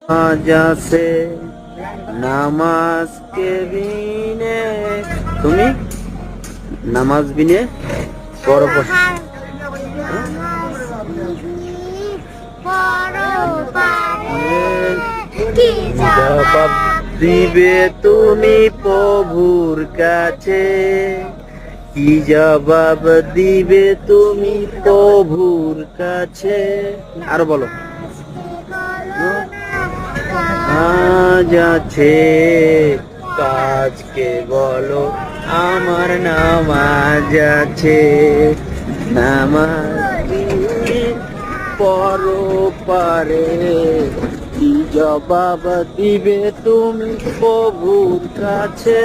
আজ আছে নামাজ কে বিনে, তুমি নামাজ বিনে বড় প্রশ্ন জবাব দিবে তুমি প্রভুর কাছে, কি জবাব দিবে তুমি প্রভুর কাছে? আরো বলো। আজ আছে কাজকে বলো, আমার নামাজ আছে, নামাজ পরপারে, কি জবাব দিবে তুমি প্রভুর কাছে?